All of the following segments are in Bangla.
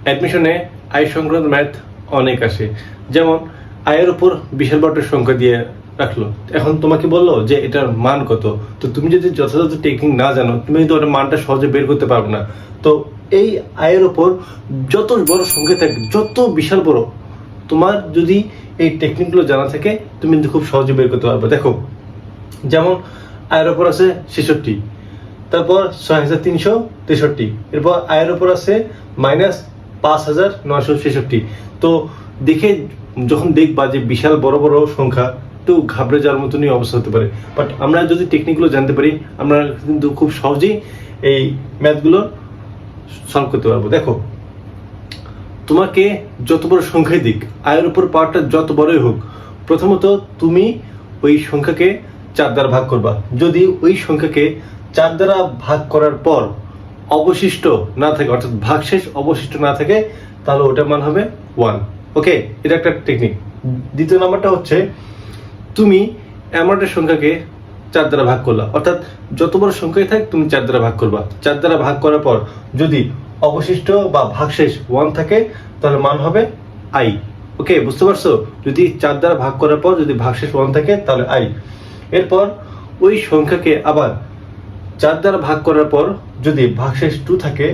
অ্যাডমিশনে আয় সংক্রান্ত ম্যাথ অনেক আসে। যেমন আয়ের উপর বিশাল বড় সংখ্যা দিয়ে রাখলো, এখন তোমাকে বললো যে এটার মান কত। তো তুমি যদি যথাযথ টেকনিক না জানো, তুমি কিন্তু ওটার মানটা সহজে বের করতে পারবে না। তো এই আয়ের উপর যত বড় সংখ্যা থাকে, যত বিশাল বড়, তোমার যদি এই টেকনিকগুলো জানা থাকে, তুমি কিন্তু খুব সহজে বের করতে পারবে। দেখো, যেমন আয়ের উপর আছে 66, তারপর 6363, এরপর আয়ের উপর আছে -5966। তো দেখে যখন দেখবা যে বিশাল বড় বড় সংখ্যা, তো ঘাবড়ে যাওয়ার মতনই অবস্থা হতে পারে। বাট আমরা যদি টেকনিকগুলো জানতে পারি, আমরা কিন্তু খুব সহজেই এই ম্যাথগুলো সলভ করতে পারবো। দেখো, তোমাকে যত বড় সংখ্যাই দিক, আয়ের উপর পাওয়ারটা যত বড়ই হোক, প্রথমত তুমি ওই সংখ্যাকে 4 দ্বারা ভাগ করবা। যদি ওই সংখ্যাকে 4 দ্বারা ভাগ করার পর অবশিষ্ট না থাকে, অর্থাৎ ভাগশেষ অবশিষ্ট না থাকে, তাহলে ওটার মান হবে 1। ওকে, এটা একটা টেকনিক। দ্বিতীয় নাম্বারটা হচ্ছে, তুমি এমন একটা সংখ্যাকে 4 দ্বারা ভাগ করলা, অর্থাৎ যত বড় সংখ্যাই থাক তুমি 4 দ্বারা ভাগ করবা। 4 দ্বারা ভাগ করার পর যদি অবশিষ্ট বা ভাগশেষ 1 থাকে, তাহলে মান হবে i। ওকে, বুঝতে পারছো? যদি 4 দ্বারা ভাগ করার পর যদি ভাগশেষ 1 থাকে, তাহলে i। এরপর ওই সংখ্যাকে আবার 4 দ্বারা ভাগ করার পর যদি ভাগশেষ 2 থাকে,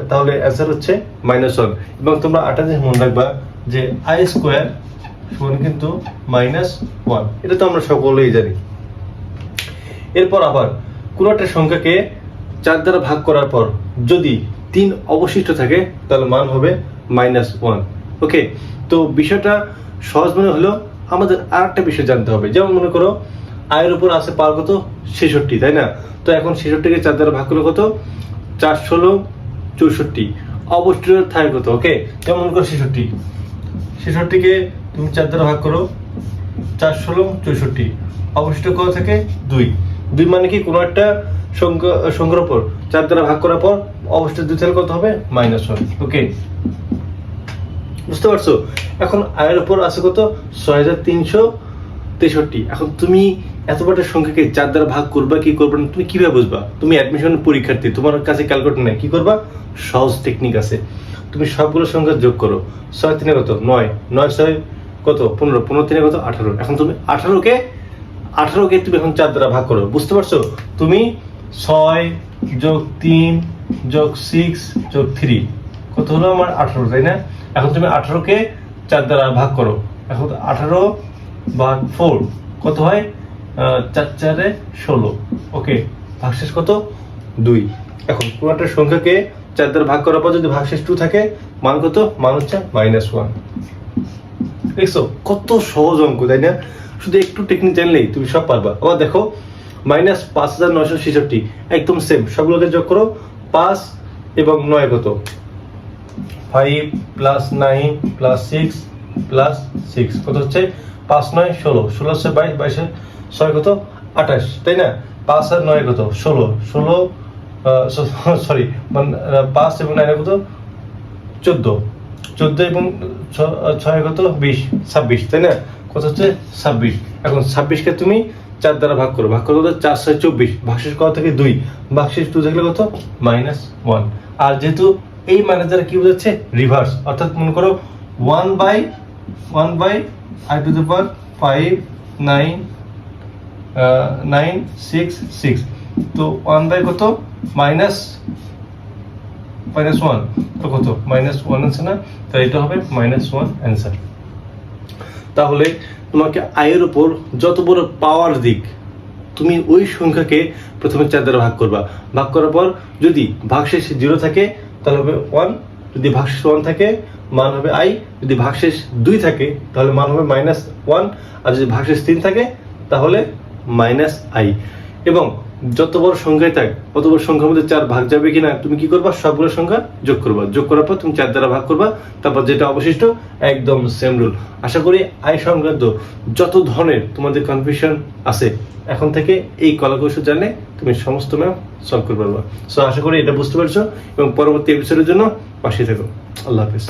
তাহলে অ্যান্সার হচ্ছে -1। এবং তোমরা আটা জিনিস মনে রাখবা যে i স্কোয়ার সমান কিন্তু -1, এটা তো আমরা সকলেই জানি। এরপর আবার কোন একটা সংখ্যাকে 4 দ্বারা ভাগ করার পর যদি 3 অবশিষ্ট থাকে, তাহলে মান হবে -1। ওকে, তো বিষয়টা সহজ মনে হলো। আমাদের আর একটা বিষয় জানতে হবে। যেমন মনে করো আয়ের উপর আছে পাওয়ার কত, 66, তাই না? তো এখন 66কে 4 দ্বারা ভাগ করলে কত, 4 16 64, অবশিষ্ট থাকে কত? ওকে, যেমন মনে করো 66কে তুমি 4 দ্বারা ভাগ করো, 4 16 64, অবশিষ্ট কত থাকে, 2 মানে কি, কোনো একটা সংখ্যার উপর 4 দ্বারা ভাগ করার পর অবশিষ্ট 2 থাকলে কত হবে, -1। ওকে, বুঝতে পারছো? এখন আয়ের উপর আছে কত, 6363। এখন তুমি এত বড় সংখ্যাকে 4 দ্বারা ভাগ করবা কি করবে না, তুমি কিভাবে বুঝবা? তুমি অ্যাডমিশন পরীক্ষার্থী, তোমার কাছে ক্যালকুলেটর নেই, কি করবা? সহজ টেকনিক আছে। তুমি সবগুলো সংখ্যা যোগ করো। 6 3 কত, 9, 9 6 কত, 15, 15 3 কত, 18। এখন তুমি 18কে তুমি এখন 4 দ্বারা ভাগ করো। বুঝতে পারছো? তুমি 6 যোগ 3 যোগ 6 যোগ 3 কত হলো, আমার 18, তাই না? এখন তুমি 18কে 4 দ্বারা ভাগ করো। এখন 18 ভাগ 4 কত হয়, 4 4 16। ওকে, ভাগশেষ কত, 2। এখন কোনো একটা সংখ্যাকে 4 দ্বারা ভাগ করার পর যদি ভাগশেষ 2 থাকে, মান কত, মান হচ্ছে -1। দেখছো কত সহজ অঙ্ক, তাই না? শুধু একটু টেকনিক জানলেই তুমি সব পারবা। আবার দেখো, -5966, একদম সেম, সবগুলোকে যোগ করো। 5 এবং 9 কত, 5 + 9 + 6 + 6 কত হচ্ছে, 5 9 16, 16 হচ্ছে 22, 22 6 কত, 28, তাই না? 5 আর 9 কত, 16, 16 সরি 5 এবং 9 কত, 14, 14 এবং 6 কত, 20, 26, তাই না? কত হচ্ছে, 26। এখন 26কে তুমি 4 দ্বারা ভাগ করো, কত, 4 6 24, ভাগশেষ কত থেকে 2, ভাগশেষ 2 থাকলে কত, -1। আর যেহেতু এই মানে দ্বারা কি বোঝাচ্ছে, রিভার্স, অর্থাৎ মনে করো 1/i⁵ 966। তো 1 কত, -1 তো কত, -1 আছে না? তাই এটা হবে -1 অ্যান্সার। তাহলে তোমাকে আয়ের উপর যত বড় পাওয়ার দিক, তুমি ওই সংখ্যাকে প্রথমে 4 দ্বারা ভাগ করবা। ভাগ করার পর যদি ভাগশেষ 0 থাকে, তাহলে হবে 1। যদি ভাগশেষ 1 থাকে, মান হবে i। যদি ভাগশেষ 2 থাকে, তাহলে মান হবে -1। আর যদি ভাগশেষ 3 থাকে, তাহলে -i। এবং যত বড় সংখ্যায় থাক, তত বড় সংখ্যার মধ্যে 4 ভাগ যাবে কিনা তুমি কি করবা, সবগুলো সংখ্যা যোগ করবা। যোগ করার পর তুমি 4 দ্বারা ভাগ করবা, তারপর যেটা অবশিষ্ট, একদম সেম রুল। আশা করি আয় সংক্রান্ত যত ধরনের তোমাদের কনফিউশন আছে, এখন থেকে এই কলাকৌশল জানলে তুমি সমস্ত ম্যাথ সলভ করতে পারবা। সো আশা করি এটা বুঝতে পারছো এবং পরবর্তী এপিসোডের জন্য পাশে থেকো। আল্লাহ হাফেজ।